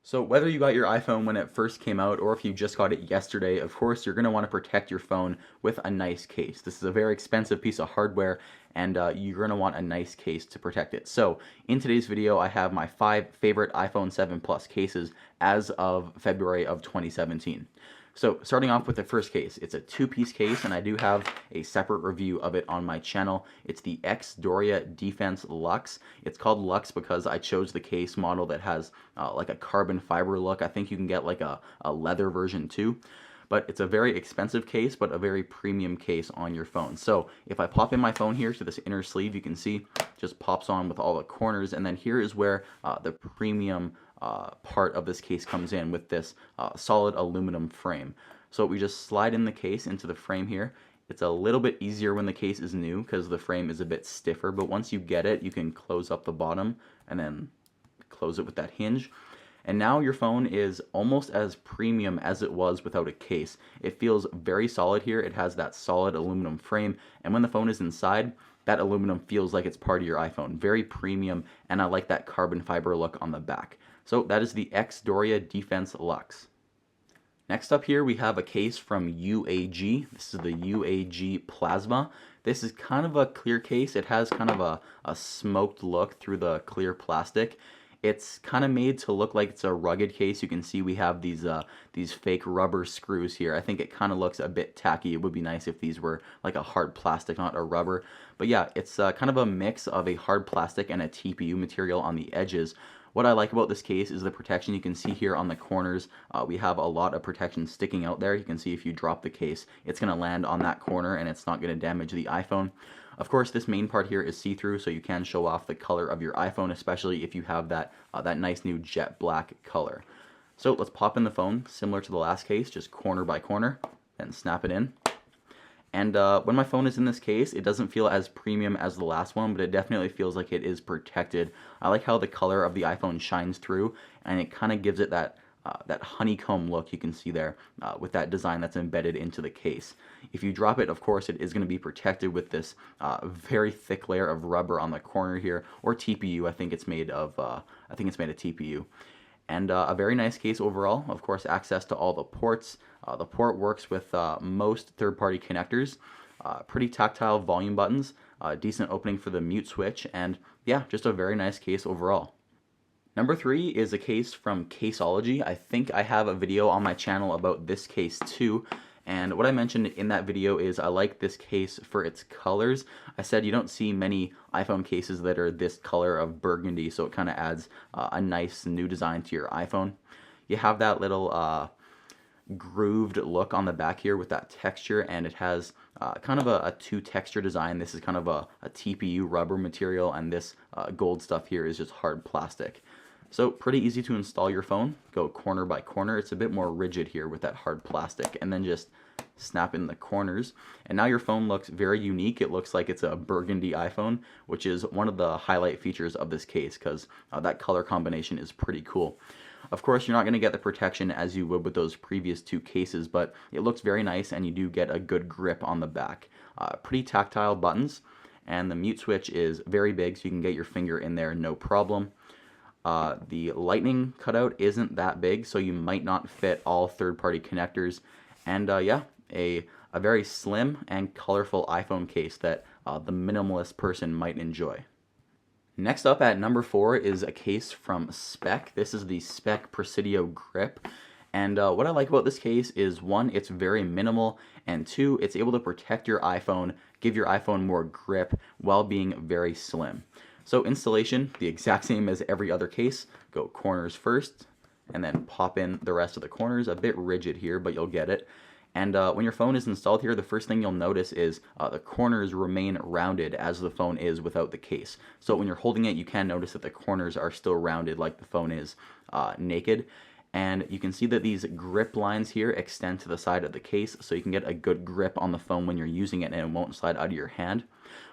So whether you got your iPhone when it first came out or if you just got it yesterday, of course you're going to want to protect your phone with a nice case. This is a very expensive piece of hardware and you're going to want a nice case to protect it. So in today's video I have my 5 favorite iPhone 7 Plus cases as of February of 2017. So starting off with the first case, it's a two-piece case and I do have a separate review of it on my channel. It's the ExDoria Defense Luxe. It's called Luxe because I chose the case model that has like a carbon fiber look. I think you can get like a leather version too. But it's a very expensive case, but a very premium case on your phone. So if I pop in my phone here to this inner sleeve, you can see just pops on with all the corners. And then here is where the premium part of this case comes in with this solid aluminum frame. So we just slide in the case into the frame here. It's a little bit easier when the case is new because the frame is a bit stiffer, but once you get it, you can close up the bottom and then close it with that hinge. And now your phone is almost as premium as it was without a case. It feels very solid here. It has that solid aluminum frame, and when the phone is inside, that aluminum feels like it's part of your iPhone. Very premium, and I like that carbon fiber look on the back. So that is the ExDoria Defense Luxe. Next up here we have a case from UAG. This is the UAG Plasma. This is kind of a clear case. It has kind of a smoked look through the clear plastic. It's kind of made to look like it's a rugged case. You can see we have these fake rubber screws here. I think it kind of looks a bit tacky. It would be nice if these were like a hard plastic, not a rubber. But yeah, it's kind of a mix of a hard plastic and a TPU material on the edges. What I like about this case is the protection. You can see here on the corners, we have a lot of protection sticking out there. You can see if you drop the case, it's going to land on that corner and it's not going to damage the iPhone. Of course, this main part here is see-through, so you can show off the color of your iPhone, especially if you have that nice new jet black color. So let's pop in the phone, similar to the last case, just corner by corner, then snap it in. And when my phone is in this case, it doesn't feel as premium as the last one, but it definitely feels like it is protected. I like how the color of the iPhone shines through, and it kind of gives it that honeycomb look you can see there with that design that's embedded into the case. If you drop it, of course, it is going to be protected with this very thick layer of rubber on the corner here, or TPU. I think it's made of TPU. And a very nice case overall. Of course, access to all the ports. The port works with most third-party connectors. Pretty tactile volume buttons. Decent opening for the mute switch. And yeah, just a very nice case overall. Number 3 is a case from Caseology. I think I have a video on my channel about this case too. And what I mentioned in that video is I like this case for its colors. I said you don't see many iPhone cases that are this color of burgundy, so it kind of adds a nice new design to your iPhone. You have that little grooved look on the back here with that texture, and it has kind of a two texture design. This is kind of a TPU rubber material, and this gold stuff here is just hard plastic. So pretty easy to install your phone. Go corner by corner. It's a bit more rigid here with that hard plastic, and then just snap in the corners. And now your phone looks very unique. It looks like it's a burgundy iPhone, which is one of the highlight features of this case because that color combination is pretty cool. Of course, you're not going to get the protection as you would with those previous two cases, but it looks very nice and you do get a good grip on the back. Pretty tactile buttons, and the mute switch is very big, so you can get your finger in there no problem. The lightning cutout isn't that big, so you might not fit all third-party connectors. And yeah, a very slim and colorful iPhone case that the minimalist person might enjoy. Next up at number 4 is a case from Spec. This is the Spec Presidio Grip. And what I like about this case is 1, it's very minimal, and 2, it's able to protect your iPhone, give your iPhone more grip while being very slim. So installation, the exact same as every other case. Go corners first, and then pop in the rest of the corners. A bit rigid here, but you'll get it. And when your phone is installed here, the first thing you'll notice is the corners remain rounded as the phone is without the case. So when you're holding it, you can notice that the corners are still rounded like the phone is naked. And you can see that these grip lines here extend to the side of the case, so you can get a good grip on the phone when you're using it and it won't slide out of your hand.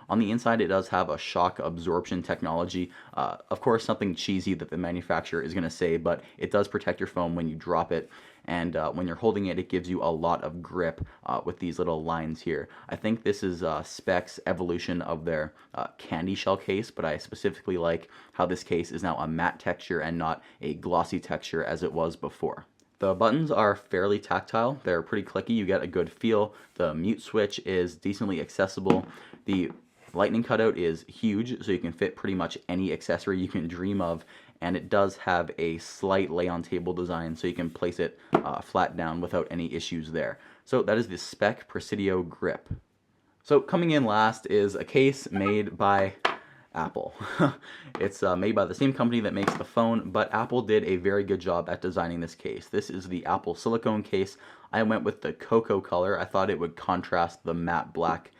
On the inside, it does have a shock absorption technology. Of course, something cheesy that the manufacturer is going to say, but it does protect your phone when you drop it. And when you're holding it, it gives you a lot of grip with these little lines here. I think this is Spec's evolution of their candy shell case, but I specifically like how this case is now a matte texture and not a glossy texture as it was before. The buttons are fairly tactile. They're pretty clicky. You get a good feel. The mute switch is decently accessible. The lightning cutout is huge, so you can fit pretty much any accessory you can dream of, and it does have a slight lay-on-table design, so you can place it flat down without any issues there. So that is the Spec Presidio Grip. So coming in last is a case made by Apple. It's made by the same company that makes the phone, but Apple did a very good job at designing this case. This is the Apple Silicone case. I went with the cocoa color. I thought it would contrast the matte black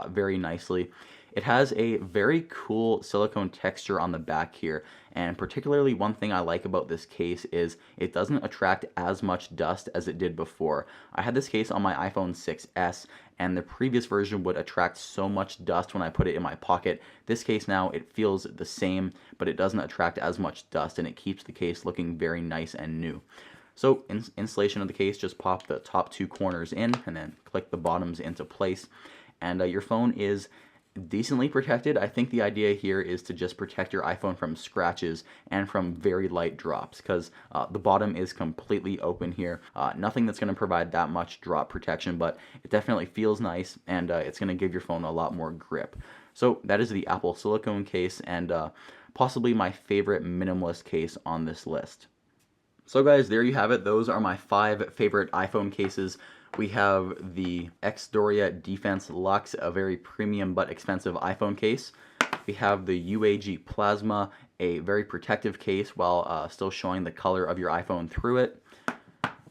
very nicely. It has a very cool silicone texture on the back here, and particularly one thing I like about this case is it doesn't attract as much dust as it did before. I had this case on my iPhone 6s, and the previous version would attract so much dust when I put it in my pocket. This case now, it feels the same, but it doesn't attract as much dust, and it keeps the case looking very nice and new. So installation of the case, just pop the top two corners in and then click the bottoms into place, and your phone is decently protected. I think the idea here is to just protect your iPhone from scratches and from very light drops, because the bottom is completely open here. Nothing that's going to provide that much drop protection, but it definitely feels nice, and it's going to give your phone a lot more grip. So that is the Apple Silicone case, and possibly my favorite minimalist case on this list. So guys, there you have it. Those are my 5 favorite iPhone cases. We have the ExDoria Defense Luxe, a very premium but expensive iPhone case. We have the UAG Plasma, a very protective case while still showing the color of your iPhone through it.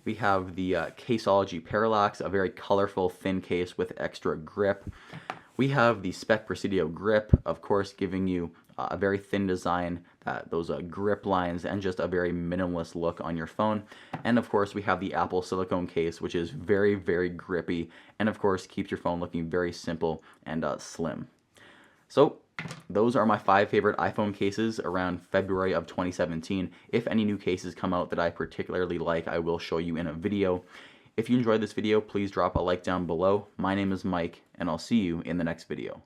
We have the Caseology Parallax, a very colorful thin case with extra grip. We have the Spec Presidio Grip, of course, giving you a very thin design, those grip lines, and just a very minimalist look on your phone. And of course, we have the Apple Silicone case, which is very, very grippy, and of course, keeps your phone looking very simple and slim. So those are my 5 favorite iPhone cases around February of 2017. If any new cases come out that I particularly like, I will show you in a video. If you enjoyed this video, please drop a like down below. My name is Mike, and I'll see you in the next video.